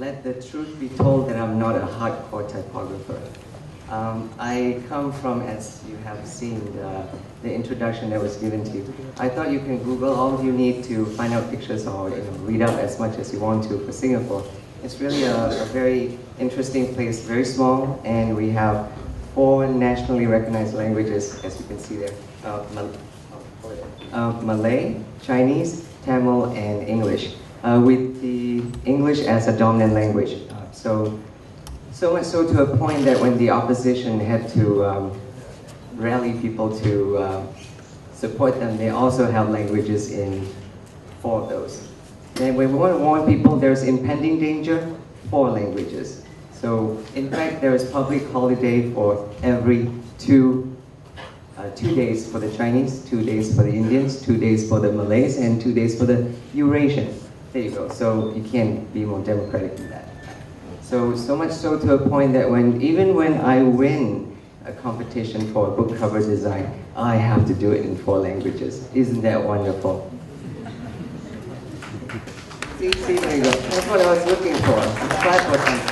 let the truth be told that I'm not a hardcore typographer. I come from, as you have seen, the introduction that was given to you. I thought you can Google all you need to find out pictures or read up as much as you want to for Singapore. It's really a very interesting place, very small, and we have 4 nationally recognized languages, as you can see there. Malay, Chinese, Tamil, and English, with the English as a dominant language. So much so to a point that when the opposition had to rally people to support them, they also have languages in 4 of those. And when we want to warn people there's impending danger, 4 languages. So in fact, there is public holiday for every 2 days for the Chinese, 2 days for the Indians, 2 days for the Malays, and 2 days for the Eurasian. There you go. So you can't be more democratic than that. So much so to a point that even when I win a competition for a book cover design, I have to do it in 4 languages. Isn't that wonderful? See, there you go. That's what I was looking for. Clap for something.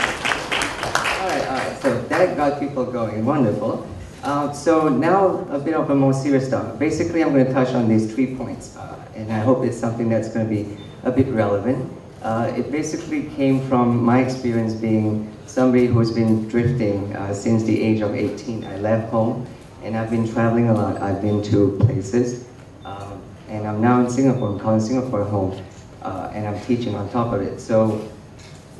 All right. So that got people going. Wonderful. So now a bit of a more serious stuff. Basically, I'm going to touch on these 3 points, and I hope it's something that's going to be a bit relevant. It basically came from my experience being somebody who's been drifting since the age of 18. I left home, and I've been traveling a lot. I've been to places, and I'm now in Singapore. I'm calling Singapore home, and I'm teaching on top of it. So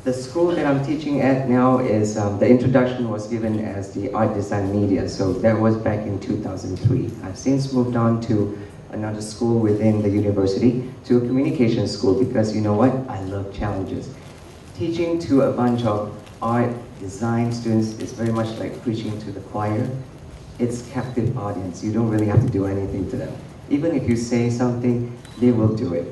the school that I'm teaching at now is, the introduction was given as the art design media, so that was back in 2003. I've since moved on to another school within the university, to a communication school, because you know what? I love challenges. Teaching to a bunch of art design students is very much like preaching to the choir. It's captive audience. You don't really have to do anything to them. Even if you say something, they will do it.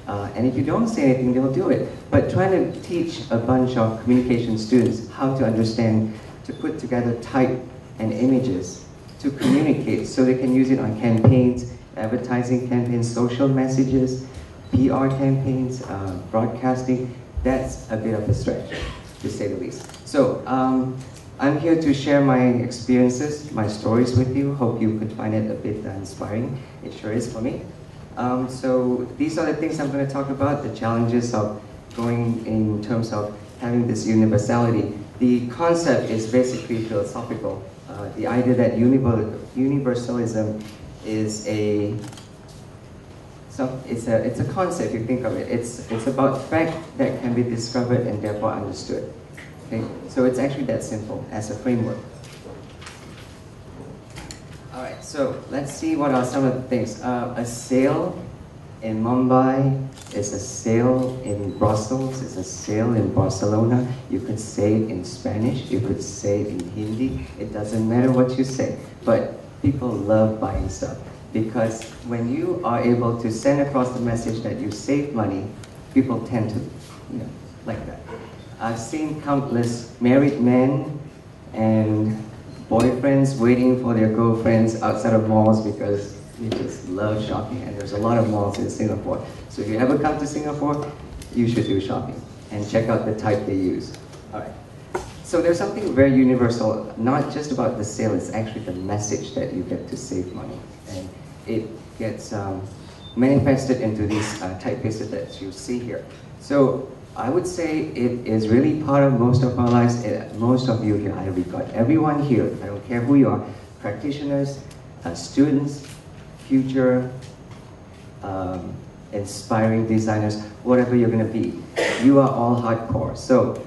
And if you don't say anything, they'll do it. But trying to teach a bunch of communication students how to understand, to put together type and images, to communicate so they can use it on campaigns, advertising campaigns, social messages, PR campaigns, broadcasting, that's a bit of a stretch, to say the least. So I'm here to share my experiences, my stories with you. Hope you could find it a bit inspiring. It sure is for me. So these are the things I'm going to talk about, the challenges of going in terms of having this universality. The concept is basically philosophical. The idea that universalism is it's a concept, you think of it. It's about fact that can be discovered and therefore understood. Okay? So it's actually that simple as a framework. Alright, so let's see what are some of the things. A sale in Mumbai is a sale in Brussels, is a sale in Barcelona. You could say it in Spanish, you could say it in Hindi. It doesn't matter what you say, but people love buying stuff. Because when you are able to send across the message that you save money, people tend to, like that. I've seen countless married men and boyfriends waiting for their girlfriends outside of malls because they just love shopping, and there's a lot of malls in Singapore. So if you ever come to Singapore, you should do shopping and check out the type they use. All right. So there's something very universal, not just about the sale, it's actually the message that you get to save money. And it gets manifested into these typefaces that you see here. So I would say it is really part of most of our lives. Most of you here, I regard everyone here, I don't care who you are, practitioners, students, future inspiring designers, whatever you're going to be, you are all hardcore. So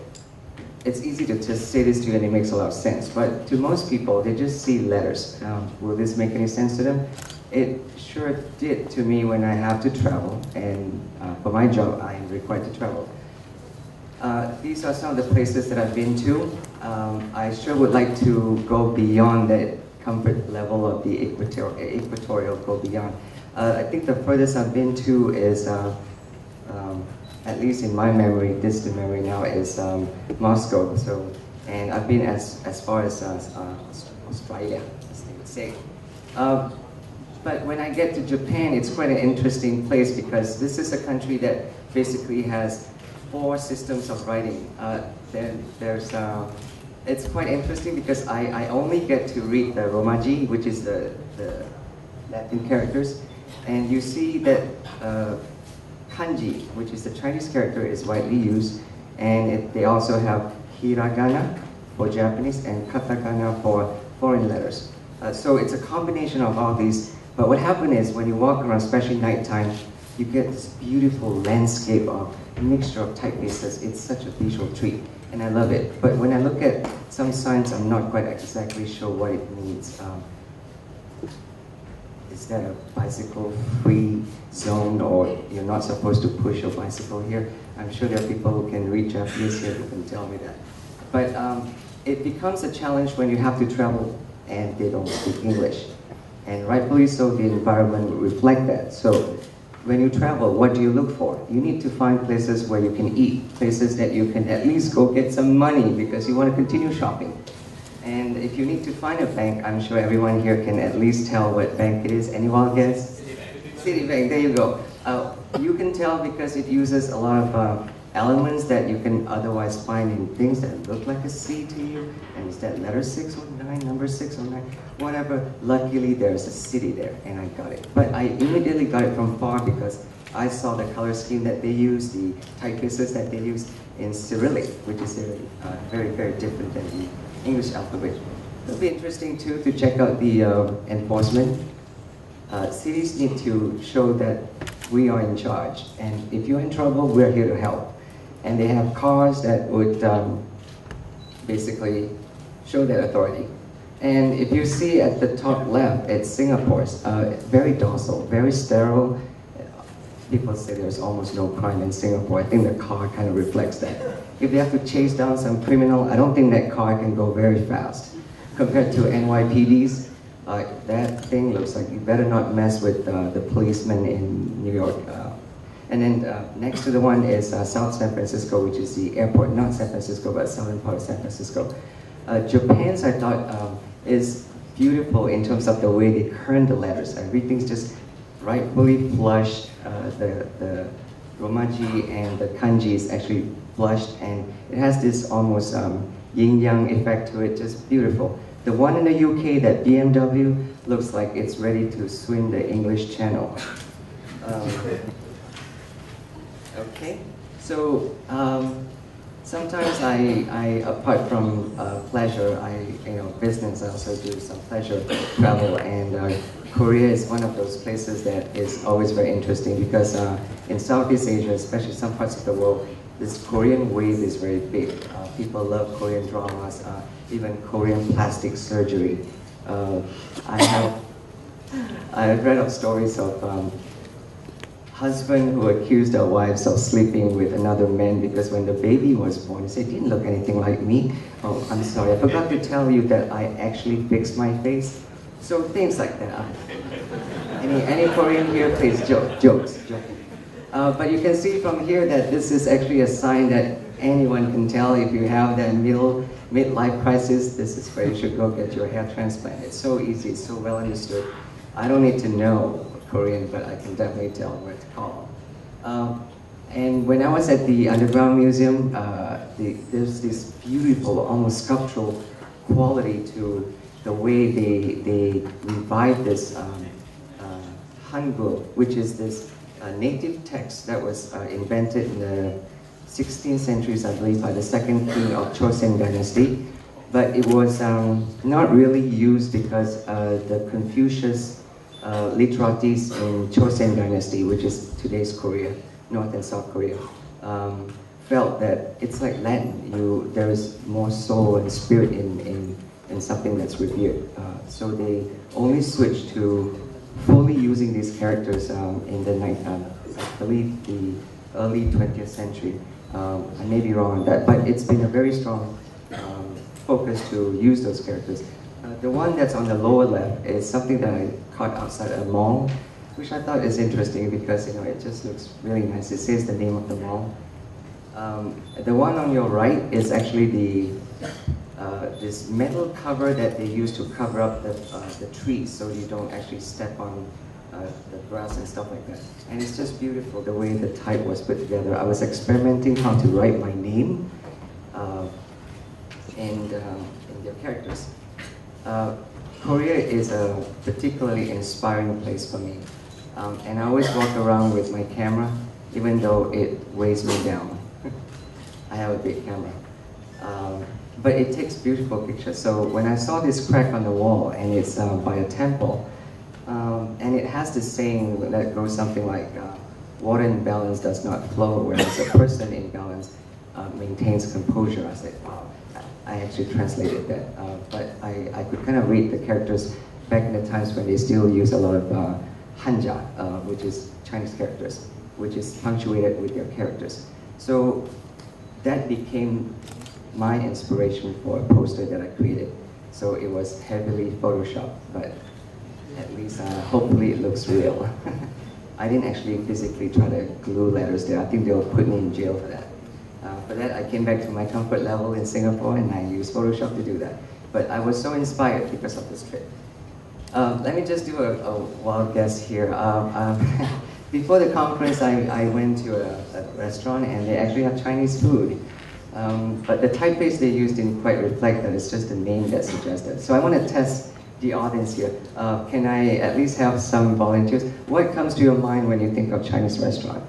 it's easy to just say this to you and it makes a lot of sense, but to most people, they just see letters. Will this make any sense to them? It sure did to me when I have to travel, and for my job, I am required to travel. These are some of the places that I've been to. I sure would like to go beyond that comfort level of the equatorial, go beyond. I think the furthest I've been to is, at least in my memory, distant memory now, is Moscow. So, and I've been as far as Australia, as they would say. But when I get to Japan, it's quite an interesting place because this is a country that basically has 4 systems of writing. It's quite interesting because I only get to read the Romaji, which is the Latin characters, and you see that kanji, which is the Chinese character, is widely used, and they also have hiragana for Japanese and katakana for foreign letters. So it's a combination of all these, but what happens is when you walk around, especially nighttime, you get this beautiful landscape of a mixture of typefaces. It's such a visual treat, and I love it. But when I look at some signs, I'm not quite exactly sure what it means. Is that a bicycle-free zone, or you're not supposed to push your bicycle here? I'm sure there are people who can read Japanese here who can tell me that. But it becomes a challenge when you have to travel and they don't speak English. And rightfully so, the environment will reflect that. So when you travel, what do you look for? You need to find places where you can eat, places that you can at least go get some money because you want to continue shopping. And if you need to find a bank, I'm sure everyone here can at least tell what bank it is. Anyone guess? Citibank, there you go. You can tell because it uses a lot of elements that you can otherwise find in things that look like a C to you. And is that letter 6 or 9, number 6 or 9, whatever. Luckily, there's a city there, and I got it. But I immediately got it from far because I saw the color scheme that they use, the typefaces that they use in Cyrillic, which is very, very different than the English alphabet. It'll be interesting too to check out the enforcement. Cities need to show that we are in charge, and if you're in trouble, we're here to help. And they have cars that would basically show that authority. And if you see at the top left, it's Singapore's, very docile, very sterile. People say there's almost no crime in Singapore. I think the car kind of reflects that. If they have to chase down some criminal, I don't think that car can go very fast. Compared to NYPD's, that thing looks like you better not mess with the policemen in New York. And then next to the one is South San Francisco, which is the airport, not San Francisco, but southern part of San Francisco. Japan's, I thought, is beautiful in terms of the way they kern the letters. Everything's just rightfully flushed. The romaji and the kanji is actually flushed, and it has this almost yin-yang effect to it, just beautiful. The one in the UK, that BMW, looks like it's ready to swim the English Channel. Okay, so sometimes I apart from pleasure, business, I also do some pleasure travel, and Korea is one of those places that is always very interesting because in Southeast Asia, especially some parts of the world, this Korean wave is very big. People love Korean dramas, even Korean plastic surgery. I've read of stories of husband who accused their wives of sleeping with another man because when the baby was born, he said, "It didn't look anything like me. Oh, I'm sorry, I forgot to tell you that I actually fixed my face." So things like that. Any Korean here, please, jokes. But you can see from here that this is actually a sign that anyone can tell if you have that midlife crisis. This is where you should go get your hair transplant. It's so easy, it's so well understood. I don't need to know Korean, but I can definitely tell where to call. And when I was at the Underground Museum, there's this beautiful, almost sculptural quality to the way they revived this Hangul, which is this native text that was invented in the 16th centuries, I believe, by the second king of Joseon dynasty. But it was not really used because the Confucius literates in Joseon dynasty, which is today's Korea, North and South Korea, felt that it's like Latin. There is more soul and spirit in something that's revered. So they only switched to fully using these characters in the I believe the early 20th century. I may be wrong on that, but it's been a very strong focus to use those characters. The one that's on the lower left is something that I caught outside a mall, which I thought is interesting because it just looks really nice. It says the name of the mall. The one on your right is actually this metal cover that they use to cover up the trees so you don't actually step on the grass and stuff like that. And it's just beautiful the way the type was put together. I was experimenting how to write my name in their characters. Korea is a particularly inspiring place for me. And I always walk around with my camera, even though it weighs me down. I have a big camera. But it takes beautiful pictures. So when I saw this crack on the wall, and it's by a temple, and it has this saying that goes something like, water in balance does not flow, whereas a person in balance maintains composure. I said, wow, I actually translated that. But I could kind of read the characters back in the times when they still use a lot of Hanja, which is Chinese characters, which is punctuated with their characters. So that became my inspiration for a poster that I created. So it was heavily photoshopped, but at least hopefully it looks real. I didn't actually physically try to glue letters there. I think they'll put me in jail for that. For that, I came back to my comfort level in Singapore and I used Photoshop to do that. But I was so inspired because of this trip. Let me just do a wild guess here. Before the conference, I went to a restaurant and they actually have Chinese food. But the typeface they used didn't quite reflect that. It's just the name that suggested. So I want to test the audience here. Can I at least have some volunteers? What comes to your mind when you think of Chinese restaurant?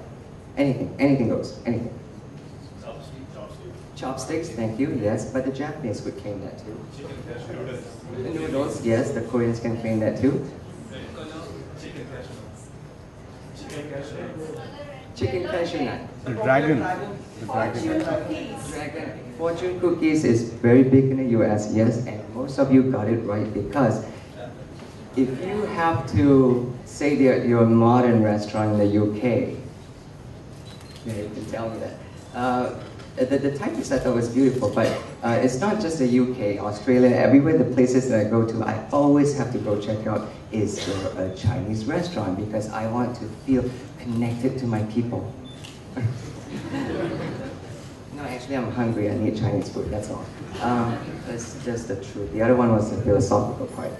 Anything goes, anything. Chopsticks, thank you, yes, but the Japanese would claim that too. Chicken cashew noodles. The noodles, yes, the Koreans can claim that too. Chicken cashew nuts. Chicken cashew nuts. Chicken cashew nut. The dragon. Dragon. Fortune cookies is very big in the US, yes, and most of you got it right because if you have to say that you're a modern restaurant in the UK, yeah, you can tell me that. The typeface I thought was beautiful, but it's not just the UK, Australia, everywhere the places that I go to, I always have to go check out, is there a Chinese restaurant? Because I want to feel connected to my people. No, actually I'm hungry, I need Chinese food, that's all. That's just the truth. The other one was the philosophical part.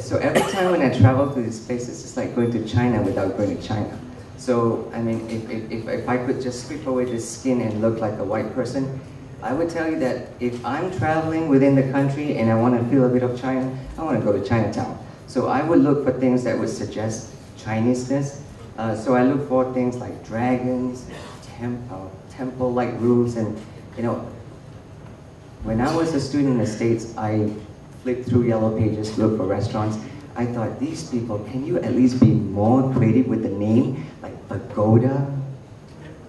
So every time when I travel to these places, it's like going to China without going to China. So, I mean, if I could just strip away this skin and look like a white person, I would tell you that if I'm traveling within the country and I want to feel a bit of China, I want to go to Chinatown. So I would look for things that would suggest Chineseness. So I look for things like dragons, temple-like roofs, and you know, when I was a student in the States, I flipped through Yellow Pages to look for restaurants. I thought, these people, can you at least be more creative with the name? Like pagoda,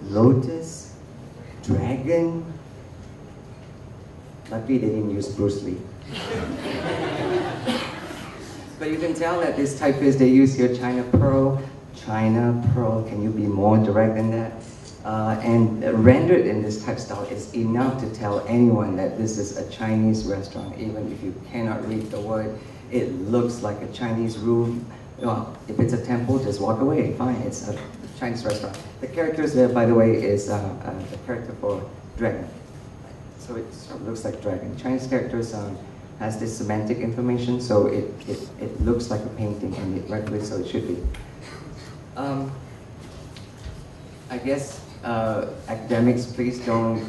lotus, dragon. Luckily they didn't use Bruce Lee. But you can tell that this typeface they use here, China Pearl, can you be more direct than that? And rendered in this type style is enough to tell anyone that this is a Chinese restaurant, even if you cannot read the word. It looks like a Chinese room. Well, if it's a temple, just walk away, fine, it's a Chinese restaurant. The characters there, by the way, is the character for dragon. So it sort of looks like dragon. Chinese characters has this semantic information, so it looks like a painting, and it rightly so it should be. I guess academics, please don't,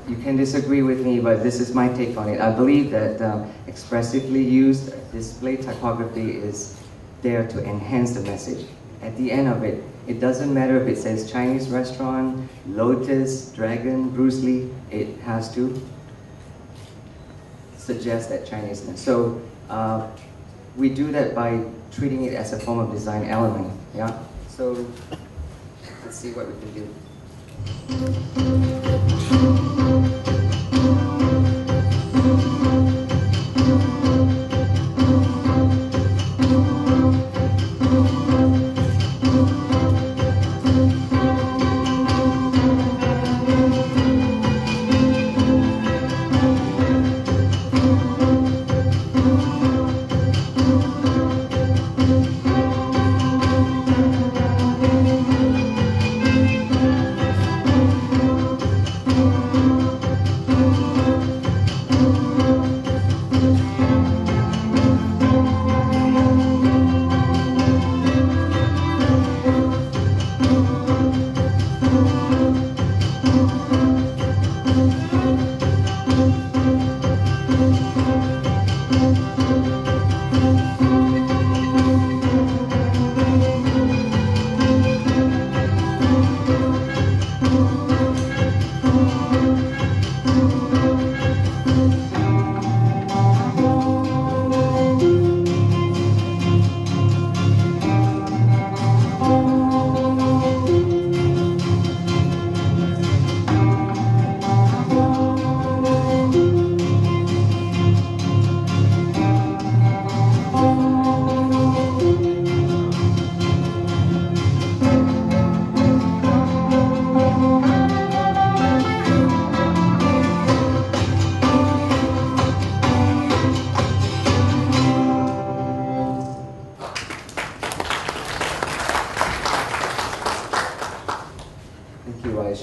you can disagree with me, but this is my take on it. I believe that expressively used display typography is there to enhance the message. At the end of it, it doesn't matter if it says Chinese restaurant, lotus, dragon, Bruce Lee, it has to suggest that Chineseness. So we do that by treating it as a form of design element, yeah? So let's see what we can do.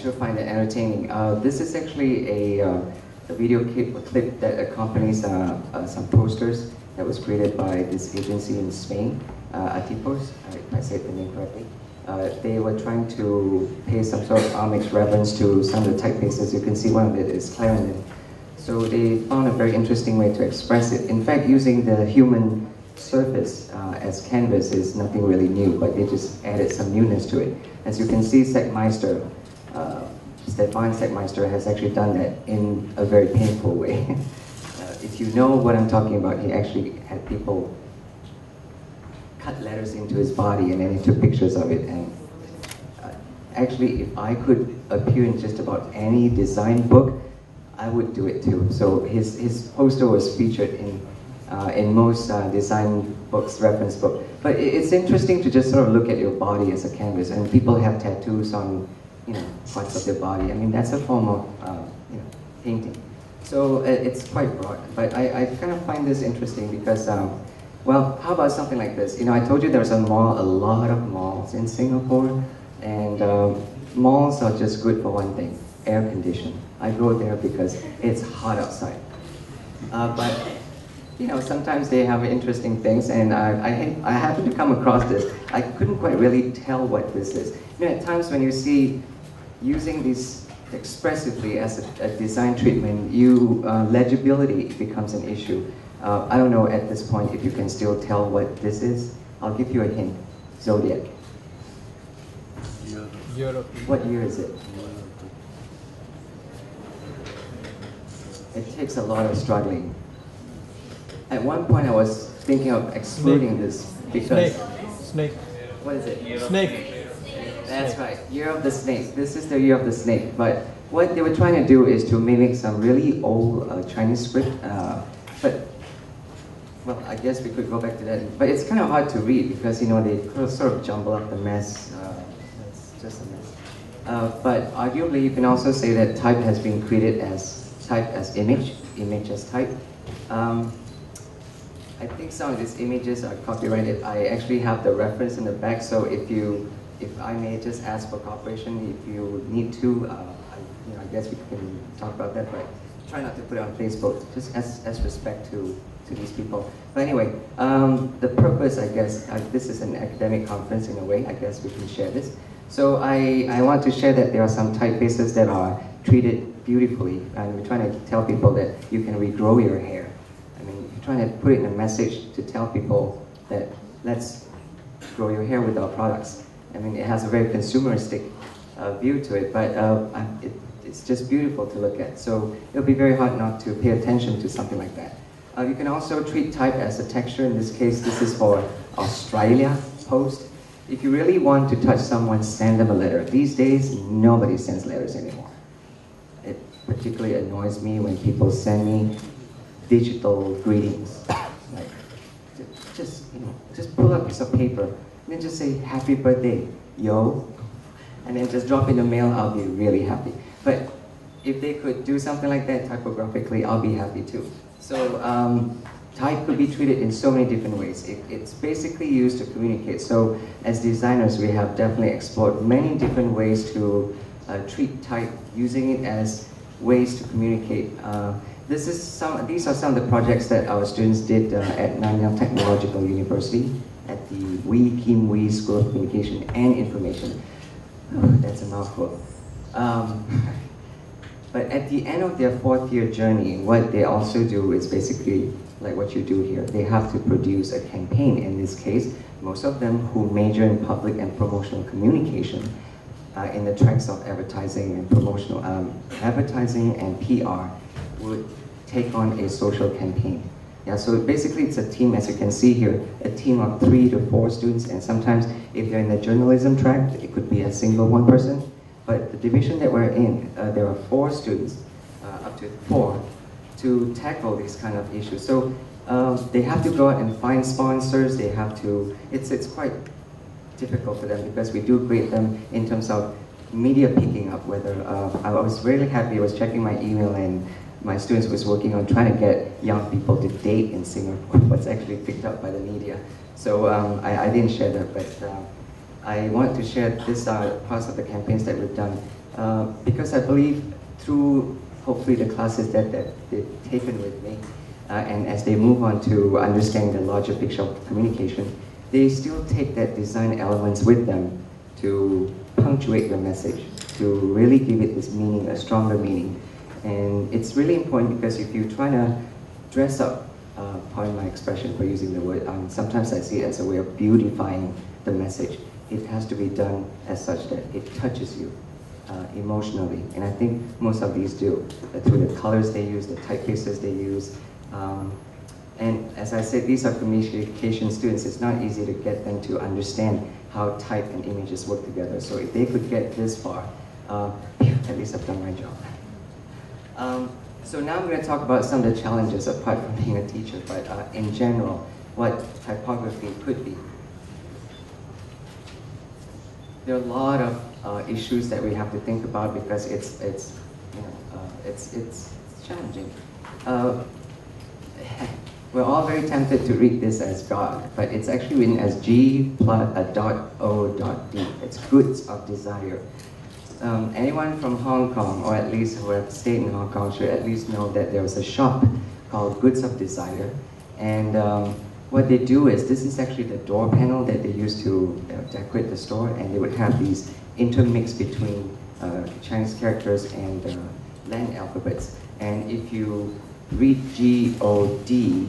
sure find it entertaining. This is actually a video clip that accompanies some posters that was created by this agency in Spain, Atipos, if I said the name correctly. They were trying to pay some sort of homage reverence to some of the typefaces. You can see one of it is Clarendon. So they found a very interesting way to express it. In fact, using the human surface as canvas is nothing really new, but they just added some newness to it. As you can see, Stefan Sackmeister has actually done that in a very painful way. If you know what I'm talking about, he actually had people cut letters into his body and then he took pictures of it. And actually, if I could appear in just about any design book, I would do it too. So his poster was featured in most design books, reference book. But it's interesting to just sort of look at your body as a canvas, and people have tattoos on, parts of their body. I mean, that's a form of, painting. So it's quite broad. But I kind of find this interesting because, well, how about something like this? I told you there's a lot of malls in Singapore, and malls are just good for one thing: air conditioning. I go there because it's hot outside. But sometimes they have interesting things, and I happened to come across this. I couldn't quite really tell what this is. At times when you see using these expressively as a design treatment, legibility becomes an issue. I don't know at this point if you can still tell what this is. I'll give you a hint. Zodiac. Europe. What year is it? It takes a lot of struggling. At one point I was thinking of excluding this because... Snake. What is it? Snake. That's right, Year of the Snake. This is the Year of the Snake. But what they were trying to do is to mimic some really old Chinese script. But, well, I guess we could go back to that. But it's kind of hard to read because, they sort of jumble up the mess. It's just a mess. But arguably, you can also say that type has been created as type as image as type. I think some of these images are copyrighted. I actually have the reference in the back, so if I may just ask for cooperation, if you need to, I guess we can talk about that, but try not to put it on Facebook, just as respect to these people. But anyway, the purpose, I guess, this is an academic conference in a way, I guess we can share this. So I want to share that there are some typefaces that are treated beautifully, and we're trying to tell people that you can regrow your hair. I mean, we're trying to put it in a message to tell people that let's grow your hair with our products. I mean, it has a very consumeristic view to it, but it's just beautiful to look at. So it'll be very hard not to pay attention to something like that. You can also treat type as a texture. In this case, this is for Australia Post. If you really want to touch someone, send them a letter. These days, nobody sends letters anymore. It particularly annoys me when people send me digital greetings. Like, just pull up a piece of paper and then just say, "Happy birthday, yo," and then just drop in the mail. I'll be really happy. But if they could do something like that typographically, I'll be happy too. So type could be treated in so many different ways. It's basically used to communicate. So as designers, we have definitely explored many different ways to treat type, using it as ways to communicate. These are some of the projects that our students did at Nanyang Technological University at the Wee Kim Wee School of Communication and Information. That's a mouthful. But at the end of their 4th-year journey, what they also do is basically like what you do here. They have to produce a campaign. In this case, most of them who major in public and promotional communication in the tracks of advertising and promotional advertising and PR would take on a social campaign. Yeah, so basically it's a team, as you can see here, a team of 3 to 4 students, and sometimes if you're in the journalism track, it could be a single one person. But the division that we're in, there are 4 students, up to 4, to tackle these kind of issues. So they have to go out and find sponsors. They have to, it's quite difficult for them because we do grade them in terms of media picking up, whether, I was really happy, I was checking my email and my students was working on trying to get young people to date in Singapore, what's actually picked up by the media. So I didn't share that, but I wanted to share this parts of the campaigns that we've done. because I believe through hopefully the classes that they've taken with me, and as they move on to understand the larger picture of communication, they still take that design elements with them to punctuate your message, to really give it this meaning, a stronger meaning. And it's really important because if you're trying to dress up, pardon my expression for using the word, sometimes I see it as a way of beautifying the message. It has to be done as such that it touches you emotionally. And I think most of these do, through the colors they use, the typefaces they use. And as I said, these are communication students. It's not easy to get them to understand how type and images work together. So if they could get this far, at least I've done my job. So now I'm going to talk about some of the challenges apart from being a teacher, but in general, what typography could be. There are a lot of issues that we have to think about because it's challenging. We're all very tempted to read this as God, but it's actually written as G plus a dot O dot D. It's goods of desire. Anyone from Hong Kong, or at least who have stayed in Hong Kong, should at least know that there was a shop called Goods of Desire. And what they do is, this is actually the door panel that they use to decorate the store, and they would have these intermixed between Chinese characters and Latin alphabets. And if you read G-O-D,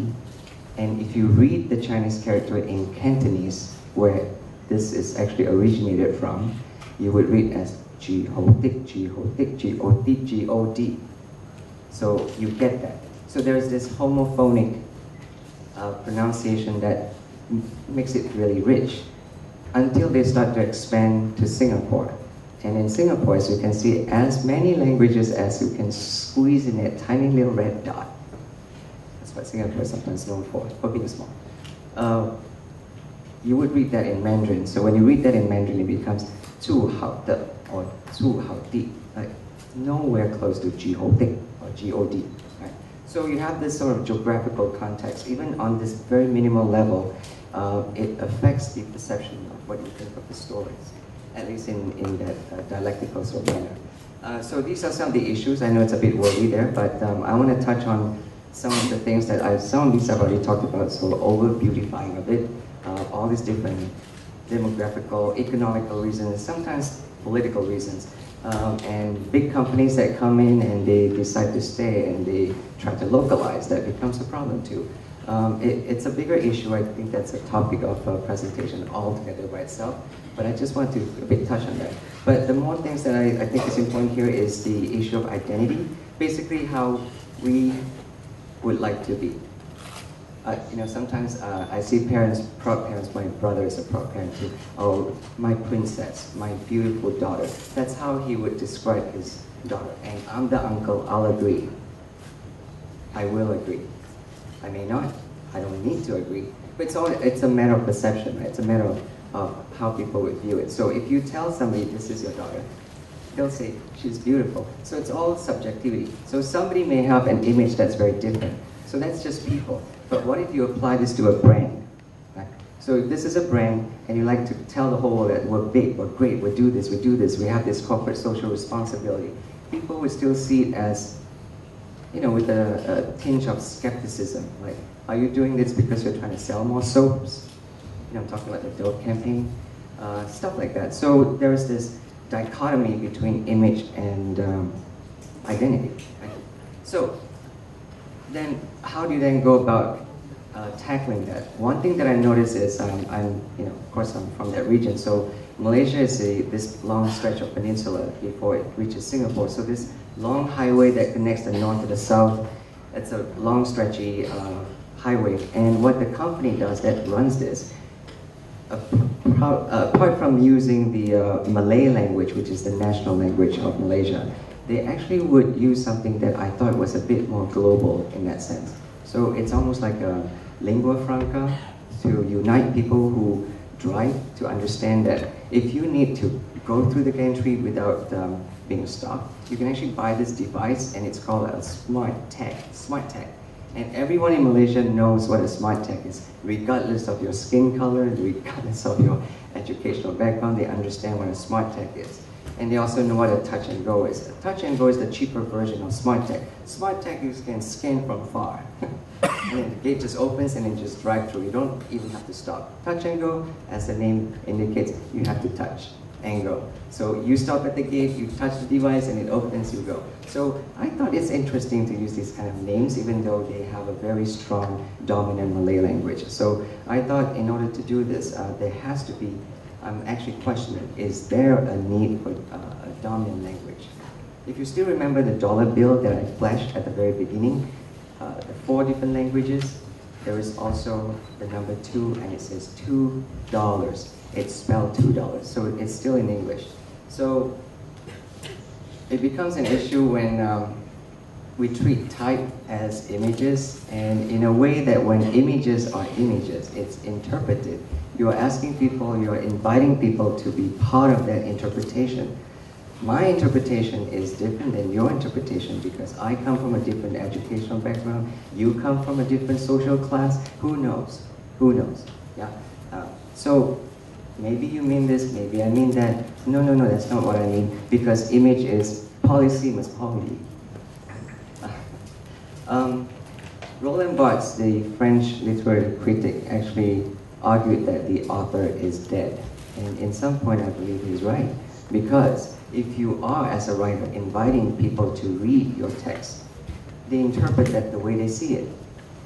and if you read the Chinese character in Cantonese, where this is actually originated from, you would read as G-O-Dik, G-O-Dik, G-O-D, G-O-D. So you get that. So there's this homophonic pronunciation that makes it really rich until they start to expand to Singapore. And in Singapore, as you can see, as many languages as you can squeeze in a tiny little red dot. That's what Singapore is sometimes known for being small. You would read that in Mandarin. So when you read that in Mandarin, it becomes 住好的 or 住好地, like nowhere close to ji ho dik or G-O-D. Right? So you have this sort of geographical context. Even on this very minimal level, it affects the perception of what you think of the stories, at least in that dialectical sort of manner. So these are some of the issues. I know it's a bit wordy there, but I want to touch on some of the things that some of these I've already talked about, so over-beautifying of it, all these different demographical, economical reasons, sometimes political reasons, and big companies that come in and they decide to stay and they try to localize, that becomes a problem too. It's a bigger issue. I think that's a topic of a presentation altogether by itself, but I just want to a bit touch on that. But the more things that I think is important here is the issue of identity, basically how we would like to be. Sometimes I see parents, proud parents, my brother is a proud parent too. Oh, my princess, my beautiful daughter. That's how he would describe his daughter. And I'm the uncle, I'll agree. I will agree. I may not, I don't need to agree. But it's a matter of perception, right? It's a matter of how people would view it. So if you tell somebody this is your daughter, they'll say she's beautiful. So it's all subjectivity. So somebody may have an image that's very different. So that's just people. But what if you apply this to a brand? Right? So if this is a brand and you like to tell the whole world that we're big, we're great, we do this, we have this corporate social responsibility, people would still see it as, with a tinge of skepticism. Like, are you doing this because you're trying to sell more soaps? I'm talking about the Dove campaign, stuff like that. So there's this dichotomy between image and identity. Right? So then how do you then go about tackling that? One thing that I noticed is, of course I'm from that region, so Malaysia is this long stretch of peninsula before it reaches Singapore. So this long highway that connects the north to the south, it's a long stretchy highway. And what the company does that runs this, apart from using the Malay language, which is the national language of Malaysia, they actually would use something that I thought was a bit more global in that sense. So it's almost like a lingua franca to unite people who drive to understand that if you need to go through the gantry without being stopped, you can actually buy this device, and it's called a smart tag. And everyone in Malaysia knows what a smart tag is. Regardless of your skin color, regardless of your educational background, they understand what a smart tag is. And they also know what a touch and go is. Touch and go is the cheaper version of smart tech. Smart tech, you can scan from far. And then the gate just opens and then just drive through. You don't even have to stop. Touch and go, as the name indicates, you have to touch and go. So you stop at the gate, you touch the device, and it opens, you go. So I thought it's interesting to use these kind of names, even though they have a very strong, dominant Malay language. So I thought in order to do this, there has to be, I'm actually questioning, is there a need for a dominant language? If you still remember the dollar bill that I flashed at the very beginning, the 4 different languages, there is also the number 2, and it says $2. It's spelled $2, so it's still in English. So it becomes an issue when we treat type as images, and in a way that when images are images, it's interpreted. You are asking people, you are inviting people to be part of that interpretation. My interpretation is different than your interpretation because I come from a different educational background, you come from a different social class, who knows? Who knows? Yeah. So maybe you mean this, maybe I mean that. No, that's not what I mean, because image is polysemous, poly. Roland Barthes, the French literary critic, actually argued that the author is dead. And in some point I believe he's right, because if you are, as a writer, inviting people to read your text, they interpret that the way they see it.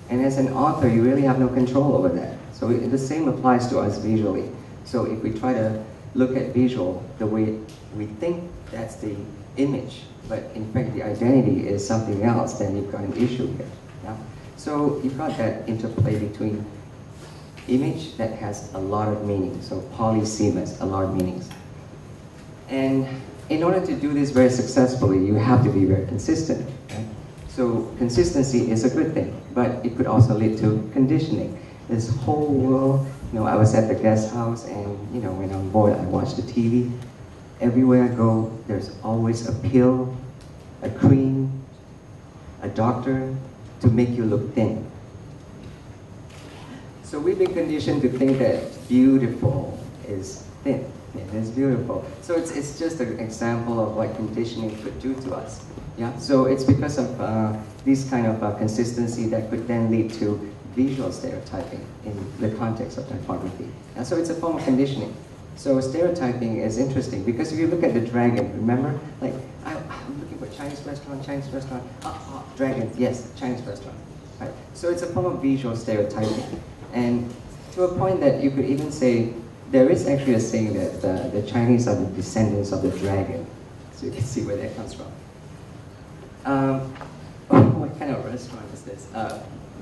And as an author, you really have no control over that. So the same applies to us visually. So if we try to look at visual the way we think that's the image, but in fact the identity is something else, then you've got an issue here. Yeah? So you've got that interplay between image that has a lot of meaning, so polysemous, a lot of meanings. And in order to do this very successfully, you have to be very consistent. Right? So consistency is a good thing, but it could also lead to conditioning. This whole world, I was at the guest house, and when I'm bored, I watch the TV. Everywhere I go, there's always a pill, a cream, a doctor to make you look thin. So we've been conditioned to think that beautiful is thin. It is beautiful. So it's just an example of what conditioning could do to us. Yeah. So it's because of this kind of consistency that could then lead to visual stereotyping in the context of typography. And so it's a form of conditioning. So stereotyping is interesting because if you look at the dragon, remember, like I'm looking for Chinese restaurant, dragon, yes, Chinese restaurant. Right. So it's a form of visual stereotyping, and to a point that you could even say. There is actually a saying that the Chinese are the descendants of the dragon. So you can see where that comes from. What kind of restaurant is this?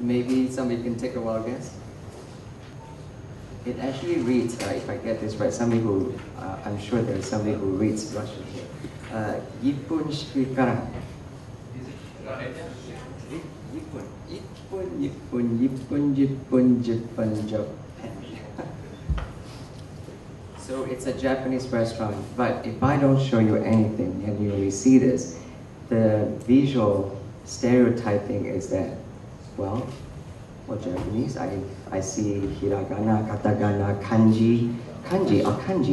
Maybe somebody can take a wild guess? It actually reads, if I get this right, somebody who, I'm sure there's somebody who reads Russian here. Yippun Shikara. Yippun, Japan. So it's a Japanese restaurant, but if I don't show you anything and you only see this, the visual stereotyping is that, well, Japanese, I see hiragana, katakana, kanji,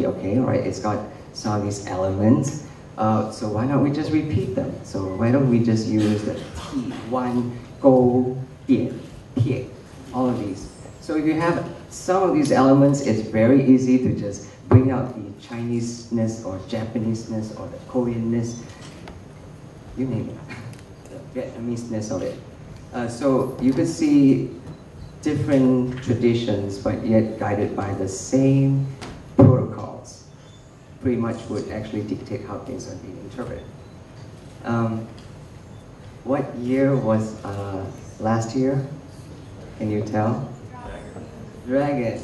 okay, all right, it's got some of these elements, so why not we just repeat them? So why don't we just use the T, wan, go, dian, pie, all of these. So if you have some of these elements, it's very easy to just bring out the Chinese-ness or Japanese-ness or the Korean-ness, you name it, the Vietnamese-ness of it. So you could see different traditions, but yet guided by the same protocols, pretty much would actually dictate how things are being interpreted. What year was last year? Can you tell? Dragon.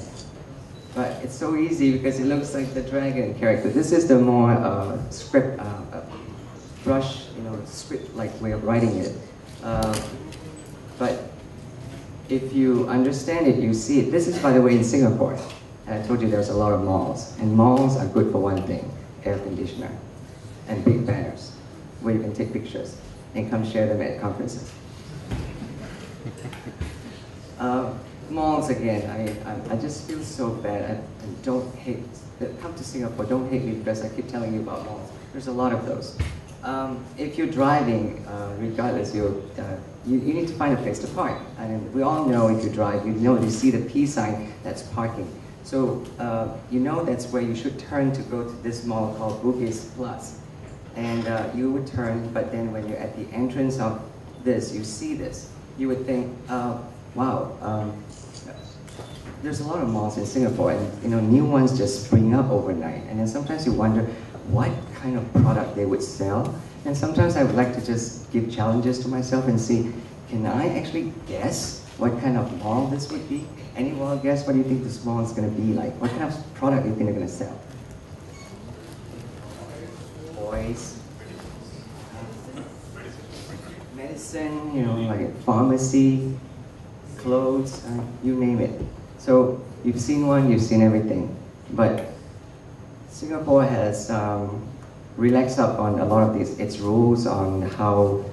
But it's so easy because it looks like the dragon character. This is the more script, brush, script-like way of writing it. But if you understand it, you see it. This is, by the way, in Singapore. And I told you there's a lot of malls. And malls are good for one thing, air conditioner and big banners where you can take pictures and come share them at conferences. malls again, I just feel so bad. I don't hate, come to Singapore, don't hate me because I keep telling you about malls. There's a lot of those. If you're driving, regardless, you need to find a place to park. And we all know if you drive, you see the P sign, that's parking. So you know that's where you should turn to go to this mall called Bugis Plus. And you would turn, but then when you're at the entrance of this, you see this. You would think, wow, there's a lot of malls in Singapore, and new ones just spring up overnight. And then sometimes you wonder what kind of product they would sell. And sometimes I would like to just give challenges to myself and see, can I actually guess what kind of mall this would be? Any wild guess? What do you think this mall is going to be like? What kind of product do you think they're going to sell? Toys, medicine, like pharmacy, clothes, you name it. So you've seen one, you've seen everything. But Singapore has relaxed up on a lot of its rules on how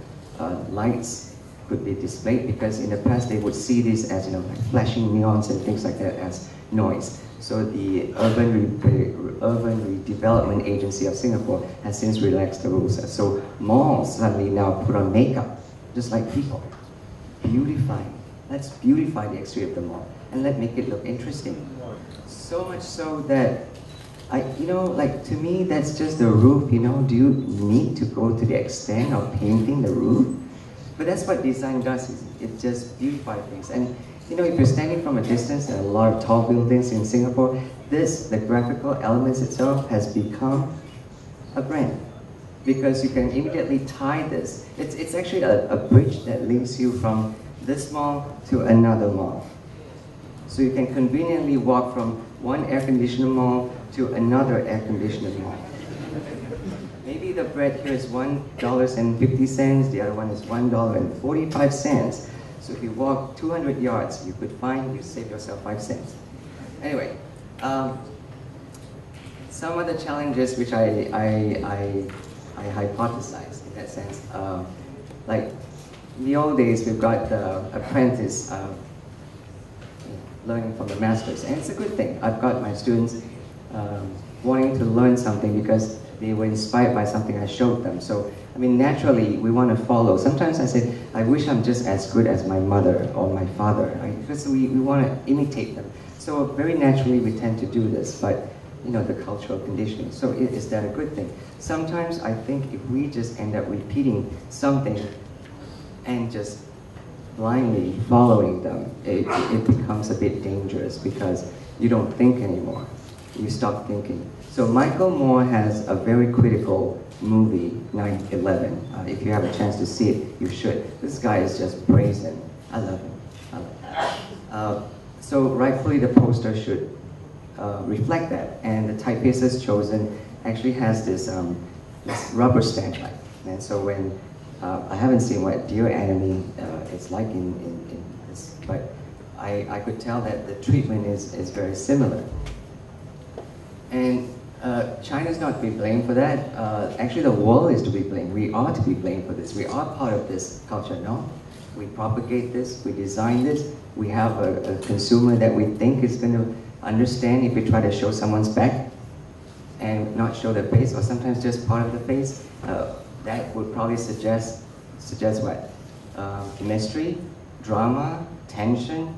lights could be displayed, because in the past they would see this as like flashing neons and things like that as noise. So the Urban Redevelopment Agency of Singapore has since relaxed the rules. So malls suddenly now put on makeup, just like people. Beautifying. Let's beautify the exterior of the mall and let's make it look interesting. So much so that to me, that's just the roof, do you need to go to the extent of painting the roof? But that's what design does, it just beautifies things. And if you're standing from a distance at a lot of tall buildings in Singapore, the graphical elements itself has become a brand. Because you can immediately tie this. It's actually a bridge that links you from this mall to another mall. So you can conveniently walk from one air-conditioned mall to another air-conditioned mall. Maybe the bread here is $1.50, the other one is $1.45. So if you walk 200 yards, you save yourself 5 cents. Anyway, some of the challenges which I hypothesize in that sense, like in the old days, we've got the apprentice learning from the masters, and it's a good thing. I've got my students wanting to learn something because they were inspired by something I showed them. So, naturally, we want to follow. Sometimes I say, I wish I'm just as good as my mother or my father, right? Because we want to imitate them. So very naturally, we tend to do this, but the cultural conditioning. So is that a good thing? Sometimes I think if we just end up repeating something and just blindly following them, it becomes a bit dangerous because you don't think anymore. You stop thinking. So Michael Moore has a very critical movie, 9/11. If you have a chance to see it, you should. This guy is just brazen. I love him. So rightfully the poster should reflect that. And the typefaces chosen actually has this rubber stamp. And so when, I haven't seen what Dear Enemy is like in this, but I could tell that the treatment is very similar. And China's not to be blamed for that. Actually, the world is to be blamed. We are to be blamed for this. We are part of this culture, no? We propagate this, we design this, we have a consumer that we think is going to understand if we try to show someone's back and not show their face, or sometimes just part of the face. That would probably suggest what? Mystery, drama, tension,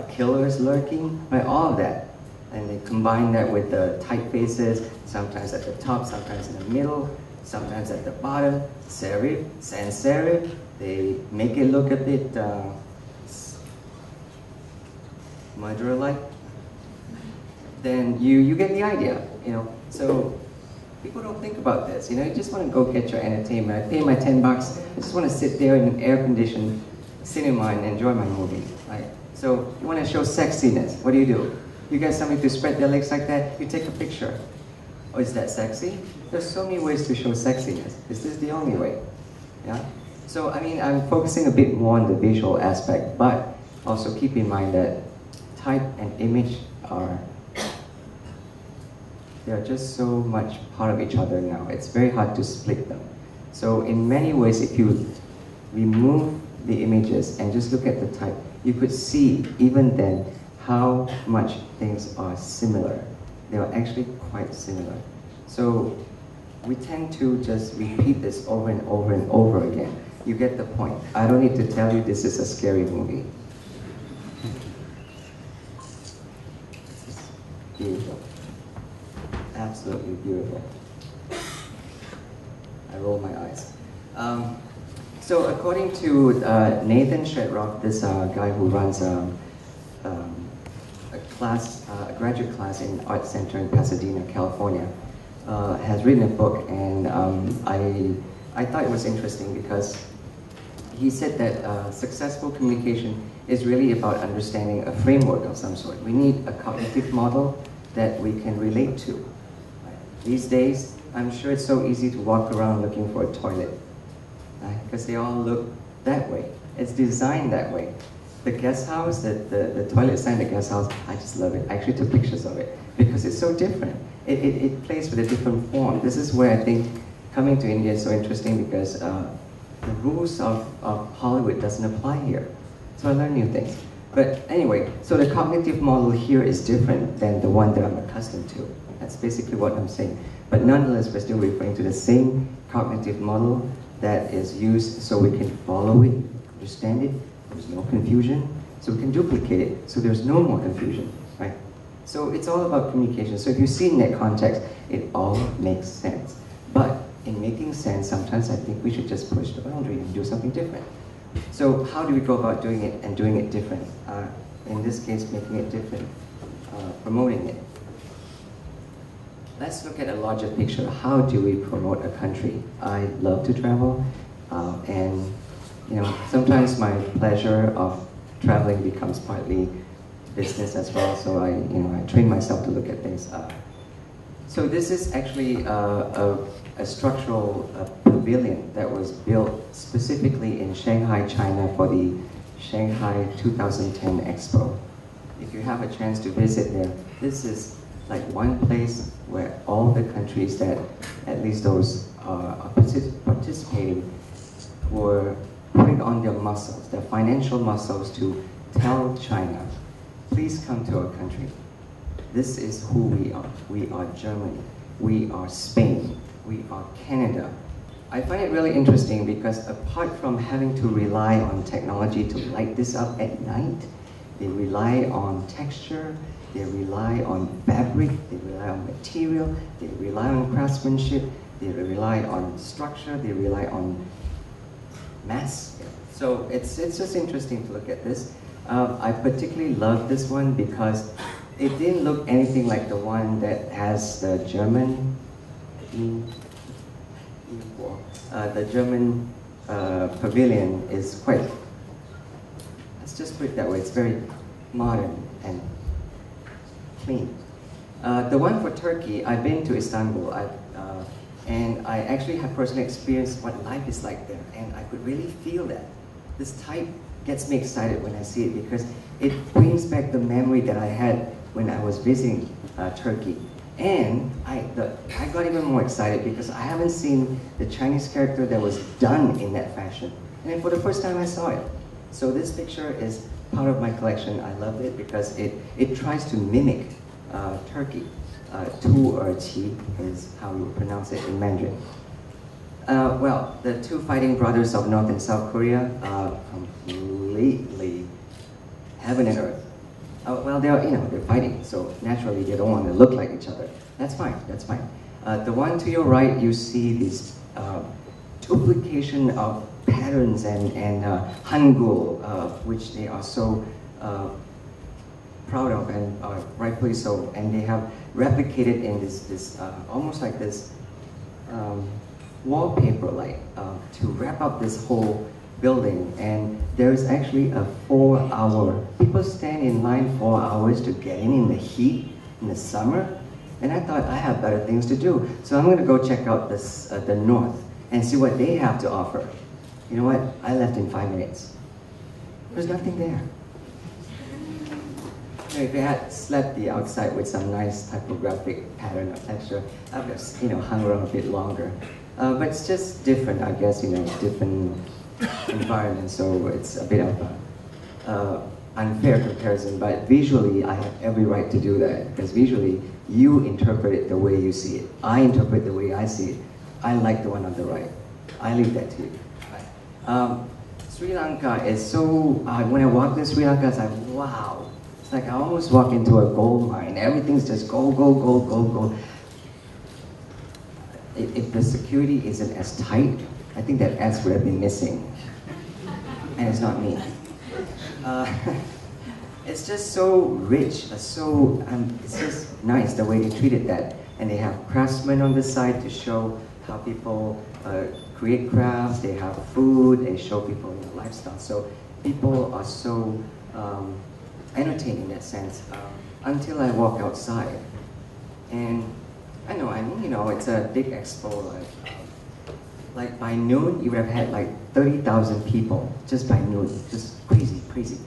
killers lurking, right? All of that. And they combine that with the typefaces, sometimes at the top, sometimes in the middle, sometimes at the bottom, serif, sans serif. They make it look a bit murderer-like. Then you get the idea, So people don't think about this, You just want to go get your entertainment. I pay my $10. I just want to sit there in an air-conditioned cinema and enjoy my movie, right? So you want to show sexiness. What do? You get somebody to spread their legs like that, you take a picture. Oh, is that sexy? There's so many ways to show sexiness. Is this the only way? Yeah? So, I'm focusing a bit more on the visual aspect, but also keep in mind that type and image they're just so much part of each other now. It's very hard to split them. So in many ways, if you remove the images and just look at the type, you could see even then how much things are similar. They are actually quite similar. So we tend to just repeat this over and over and over again. You get the point. I don't need to tell you this is a scary movie. Beautiful. Absolutely beautiful. I roll my eyes. So according to Nathan Shedroff, this guy who runs a graduate class in Art Center in Pasadena, California, has written a book, and I thought it was interesting because he said that successful communication is really about understanding a framework of some sort. We need a cognitive model that we can relate to. These days, I'm sure it's so easy to walk around looking for a toilet, because they all look that way. It's designed that way. The guest house, the toilet sign, the guest house, I just love it. I actually took pictures of it because it's so different. It plays with a different form. This is where I think coming to India is so interesting because the rules of Hollywood doesn't apply here. So I learn new things. But anyway, so the cognitive model here is different than the one that I'm accustomed to. That's basically what I'm saying. But nonetheless, we're still referring to the same cognitive model that is used so we can follow it, understand it, there's no confusion, so we can duplicate it, so there's no more confusion, right? So it's all about communication. So if you see in that context, it all makes sense. But in making sense, sometimes I think we should just push the boundary and do something different. So how do we go about doing it and doing it different? In this case, making it different, promoting it. Let's look at a larger picture. How do we promote a country? I love to travel, and sometimes my pleasure of traveling becomes partly business as well. So I train myself to look at things. So this is actually a structural pavilion that was built specifically in Shanghai, China for the Shanghai 2010 Expo. If you have a chance to visit there, this is like one place where all the countries that, at least those are participating, were putting on their muscles, their financial muscles to tell China, please come to our country. This is who we are. We are Germany. We are Spain. We are Canada. I find it really interesting because apart from having to rely on technology to light this up at night, they rely on texture, they rely on fabric, they rely on material, they rely on craftsmanship, they rely on structure, they rely on mass. So it's just interesting to look at this. I particularly love this one because it didn't look anything like the one that has the German pavilion is quite, let's just put it that way, it's very modern and clean. The one for Turkey, I've been to Istanbul, and I actually have personally experienced what life is like there, and I could really feel that. This type gets me excited when I see it because it brings back the memory that I had when I was visiting Turkey. And I got even more excited because I haven't seen the Chinese character that was done in that fashion. And then for the first time I saw it. So this picture is part of my collection. I love it because it tries to mimic Turkey. Tu Erqi is how you pronounce it in Mandarin. Well, the two fighting brothers of North and South Korea are completely heaven and earth. Well, they're fighting, so naturally they don't want to look like each other. That's fine, that's fine. The one to your right, you see this duplication of patterns and Hangul, which they are so proud of, and rightfully so. And they have replicated in this almost like this wallpaper light to wrap up this whole building. And there is actually a 4-hour, people stand in line 4 hours to get in the heat in the summer. And I thought, I have better things to do. So I'm going to go check out this, the north and see what they have to offer. You know what? I left in 5 minutes. There's nothing there. If I had slept the outside with some nice typographic pattern or texture, I would have hung around a bit longer. But it's just different, I guess, different environment, so it's a bit of a unfair comparison, but visually I have every right to do that, because visually you interpret it the way you see it. I interpret the way I see it. I like the one on the right. I leave that to you. Sri Lanka is so, when I walked in Sri Lanka, it's like, wow. It's like I almost walk into a gold mine. Everything's just gold, gold, gold, gold, gold. If the security isn't as tight, I think that S would have been missing. And it's not me. It's just so rich, it's just nice the way they treated that. And they have craftsmen on the side to show how people create crafts, they have food, they show people in their lifestyle. So people are so entertained in that sense until I walk outside. And I know, it's a big expo, like by noon, you would have had like 30,000 people just by noon, just crazy, crazy.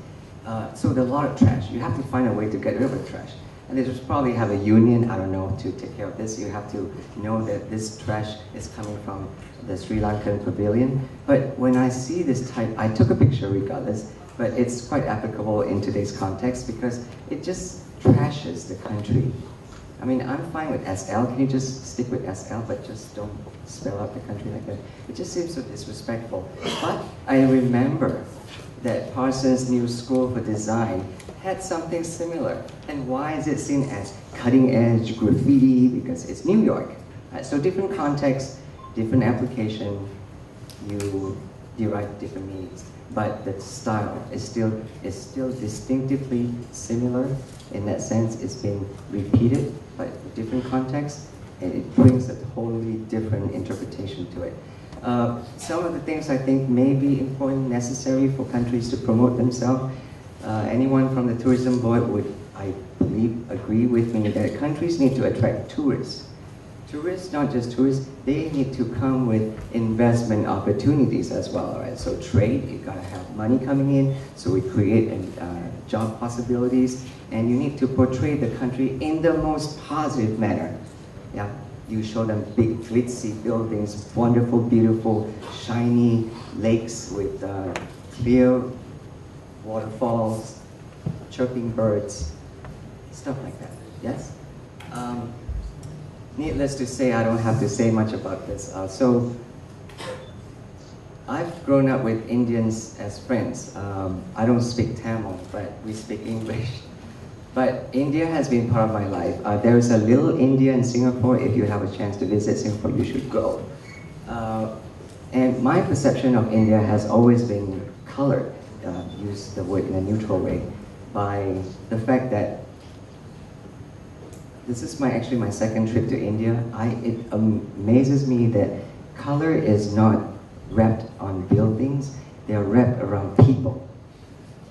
So there's a lot of trash. You have to find a way to get rid of the trash. And they just probably have a union, I don't know, to take care of this. You have to know that this trash is coming from the Sri Lankan pavilion. But when I see this type, I took a picture regardless, but it's quite applicable in today's context because it just trashes the country. I mean, I'm fine with SL. Can you just stick with SL, but just don't spell out the country like that? It just seems so disrespectful. But I remember that Parsons New School for Design had something similar. And why is it seen as cutting edge graffiti? Because it's New York. So different context, different application, you derive different meanings. But the style is still distinctively similar. In that sense, it's been repeated, but in different contexts, and it brings a totally different interpretation to it. Some of the things I think may be important, necessary for countries to promote themselves. Anyone from the tourism board would, I believe, agree with me that countries need to attract tourists. Tourists, not just tourists, they need to come with investment opportunities as well, right? So trade, you gotta have money coming in, so we create job possibilities, and you need to portray the country in the most positive manner. Yeah, you show them big glitzy buildings, wonderful, beautiful, shiny lakes with clear waterfalls, chirping birds, stuff like that, yes? Needless to say, I don't have to say much about this. So, I've grown up with Indians as friends. I don't speak Tamil, but we speak English. But India has been part of my life. There is a little India in Singapore. If you have a chance to visit Singapore, you should go. And my perception of India has always been colored, use the word in a neutral way, by the fact that this is actually my second trip to India. It amazes me that color is not wrapped on buildings, they are wrapped around people.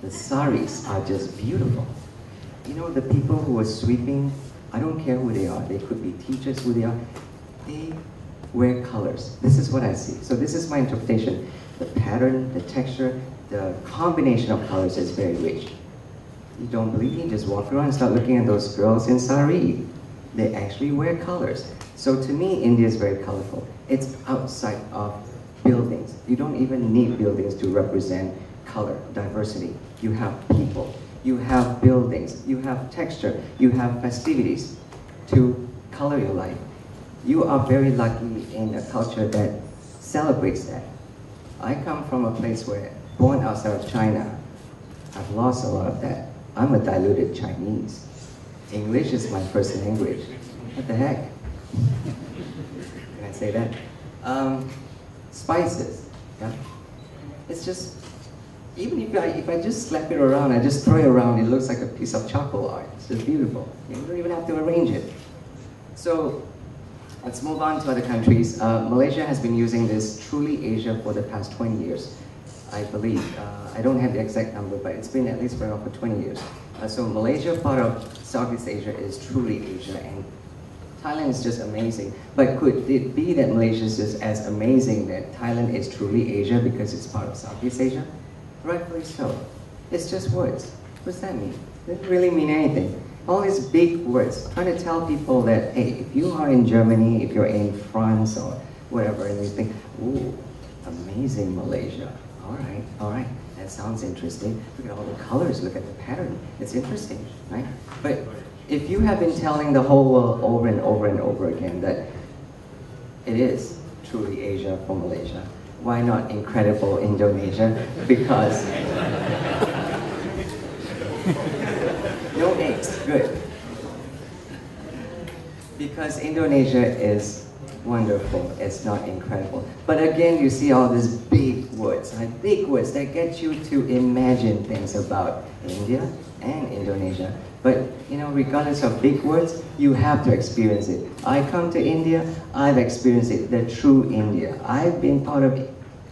The saris are just beautiful. You know, the people who are sweeping, I don't care who they are, they could be teachers, who they are, they wear colors. This is what I see. So this is my interpretation. The pattern, the texture, the combination of colors is very rich. You don't believe me? Just walk around and start looking at those girls in sari. They actually wear colors. So to me, India is very colorful. It's outside of buildings. You don't even need buildings to represent color, diversity. You have people, you have buildings, you have texture, you have festivities to color your life. You are very lucky in a culture that celebrates that. I come from a place where, born outside of China, I've lost a lot of that. I'm a diluted Chinese. English is my first language. What the heck? Can I say that? Spices, yeah? It's just, even if I just slap it around, I just throw it around, it looks like a piece of charcoal art. It's just beautiful. You don't even have to arrange it. So, let's move on to other countries. Malaysia has been using this Truly Asia for the past 20 years, I believe. I don't have the exact number, but it's been at least for 20 years. So Malaysia, part of Southeast Asia, is Truly Asia, and Thailand is just amazing. But could it be that Malaysia is just as amazing that Thailand is Truly Asia because it's part of Southeast Asia? Rightfully so. It's just words. What does that mean? It doesn't really mean anything. All these big words, trying to tell people that, hey, if you are in Germany, if you're in France or whatever, and you think, ooh, amazing Malaysia. all right. That sounds interesting. Look at all the colors, look at the pattern. It's interesting, right? But if you have been telling the whole world over and over and over again that it is truly Asia for Malaysia, why not incredible Indonesia? Because no eggs, good. Because Indonesia is wonderful, it's not incredible. But again, you see all these big words, like big words that get you to imagine things about India and Indonesia. But you know, regardless of big words, you have to experience it. I come to India, I've experienced it, the true India. I've been part of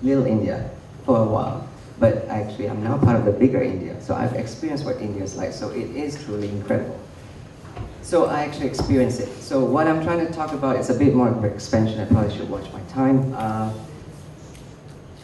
Little India for a while, but actually I'm now part of the bigger India. So I've experienced what India is like, so it is truly incredible. So I actually experienced it. So what I'm trying to talk about is a bit more of an expansion. I probably should watch my time.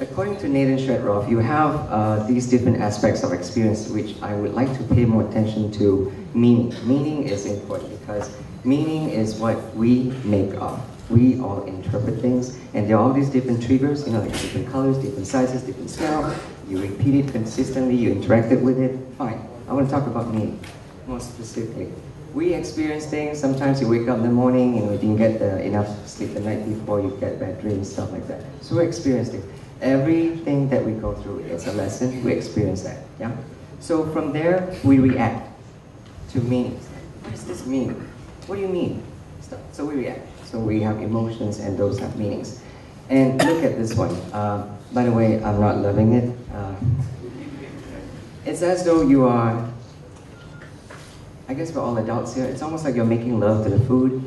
According to Nathan Shredroff, you have these different aspects of experience which I would like to pay more attention to. Meaning. Meaning is important because meaning is what we make of. We all interpret things, and there are all these different triggers, you know, like different colors, different sizes, different smell. You repeat it consistently, you interacted with it, fine. I want to talk about meaning, more specifically. We experience things, sometimes you wake up in the morning and you didn't get enough sleep the night before, you get bad dreams, stuff like that. So we experience things. Everything that we go through is a lesson, we experience that, yeah? So from there, we react to meanings. What does this mean? What do you mean? So we react. So we have emotions and those have meanings. And look at this one. By the way, I'm not loving it. It's as though you are, I guess for all adults here, it's almost like you're making love to the food.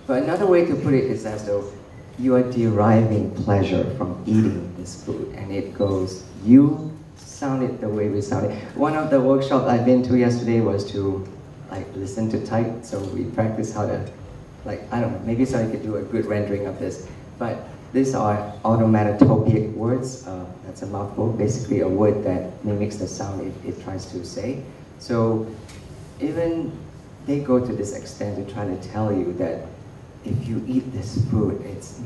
But another way to put it is as though you are deriving pleasure from eating this food. And it goes, you sound it the way we sound it. One of the workshops I've been to yesterday was to listen to type. So we practice how to, I don't know, maybe somebody could do a good rendering of this. But these are automatopoeic words. That's a mouthful, basically a word that mimics the sound it tries to say. So even they go to this extent to try to tell you that if you eat this food, it's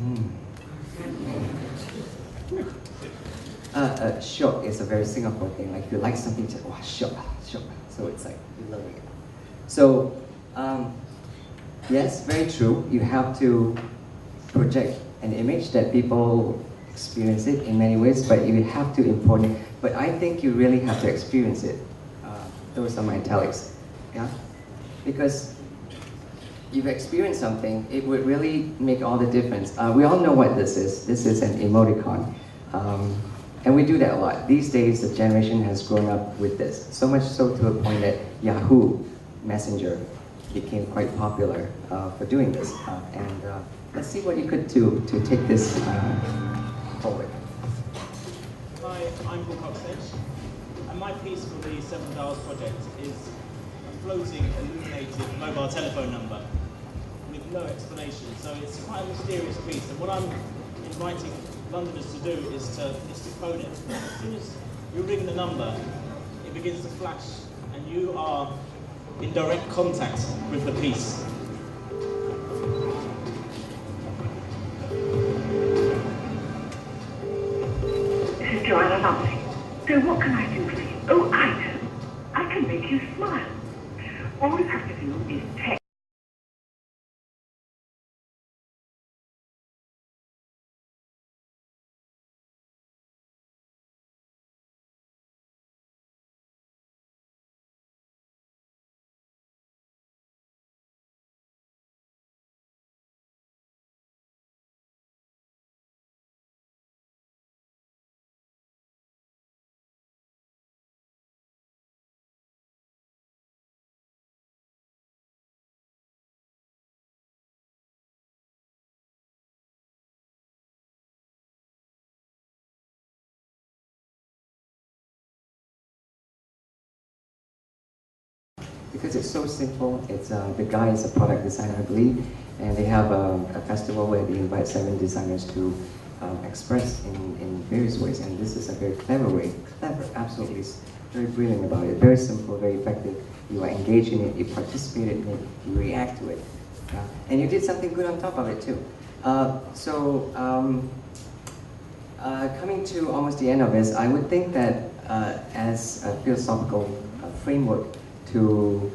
shiok is a very Singapore thing. Like if you like something, you say, wow, shiok, shiok. So it's like, you're loving it. So, yes, very true. You have to project an image that people experience it in many ways, but you have to import it. But I think you really have to experience it. Those are my italics. Yeah? Because you've experienced something, it would really make all the difference. We all know what this is. This is an emoticon. And we do that a lot. These days, the generation has grown up with this. So much so to a point that Yahoo Messenger became quite popular for doing this. And let's see what you could do to take this forward. Hi, I'm Kok Cheow Yeoh, and my piece for the 7 Dials project is a floating illuminated mobile telephone number with no explanation. So it's quite a mysterious piece, and what I'm inviting Londoners to do is to phone it. As soon as you ring the number, it begins to flash, and you are in direct contact with the piece. This is Joanna Lumley. So what can I do for you? Oh, I know. I can make you smile. All you have to do is text. Because it's so simple. It's the guy is a product designer, I believe, and they have a festival where they invite 7 designers to express in various ways. And this is a very clever way, absolutely, very brilliant about it. Very simple, very effective. You are engaged in it, you participate in it, you react to it, and you did something good on top of it too. coming to almost the end of this, I would think that as a philosophical framework to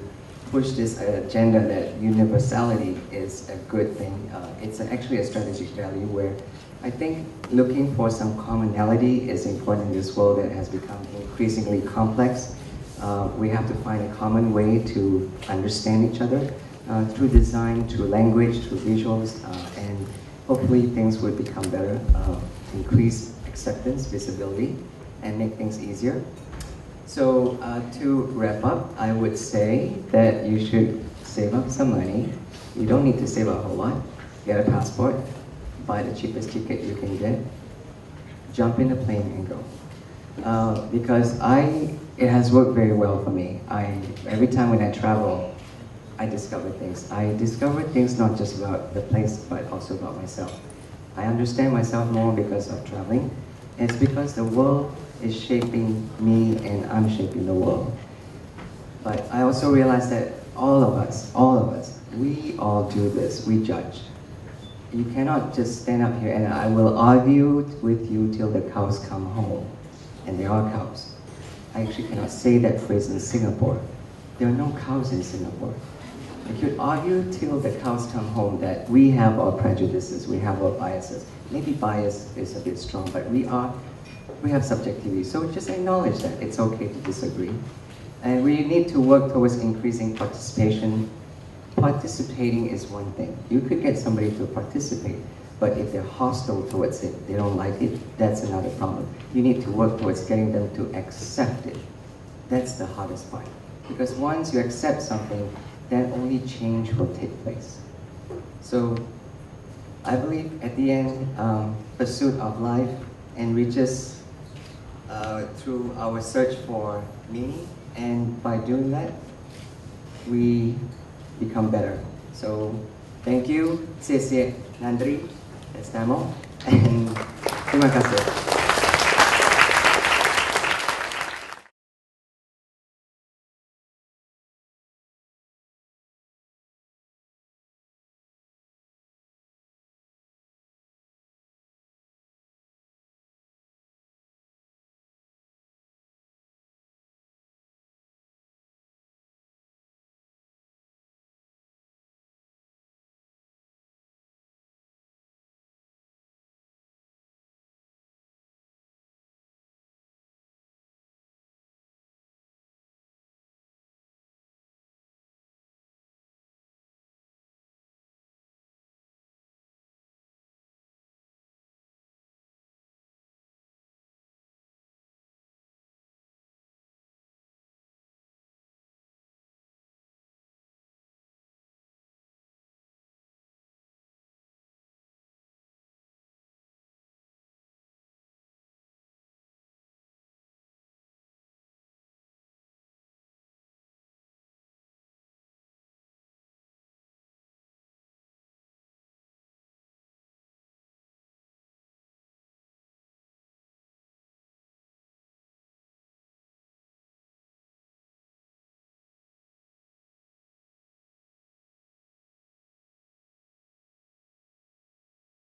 push this agenda that universality is a good thing, it's actually a strategic value where I think looking for some commonality is important in this world that has become increasingly complex. We have to find a common way to understand each other through design, through language, through visuals, and hopefully things would become better, increase acceptance, visibility, and make things easier. So to wrap up, I would say that you should save up some money. You don't need to save a whole lot. Get a passport, buy the cheapest ticket you can get, jump in the plane and go. Because it has worked very well for me. Every time when I travel, I discover things. I discover things not just about the place, but also about myself. I understand myself more because of traveling. It's because the world is shaping me and I'm shaping the world. But I also realize that all of us, we all do this, we judge. You cannot just stand up here and I will argue with you till the cows come home. And there are cows. I actually cannot say that phrase in Singapore. There are no cows in Singapore. I could argue till the cows come home that we have our prejudices, we have our biases. Maybe bias is a bit strong, but we have subjectivity. So just acknowledge that it's okay to disagree. And we need to work towards increasing participation. Participating is one thing. You could get somebody to participate, but if they're hostile towards it, they don't like it, that's another problem. You need to work towards getting them to accept it. That's the hardest part. Because once you accept something, then only change will take place. So I believe at the end, pursuit of life enriches through our search for meaning, and by doing that, we become better. So thank you, 谢谢, Nandri, estamos, and terima kasih.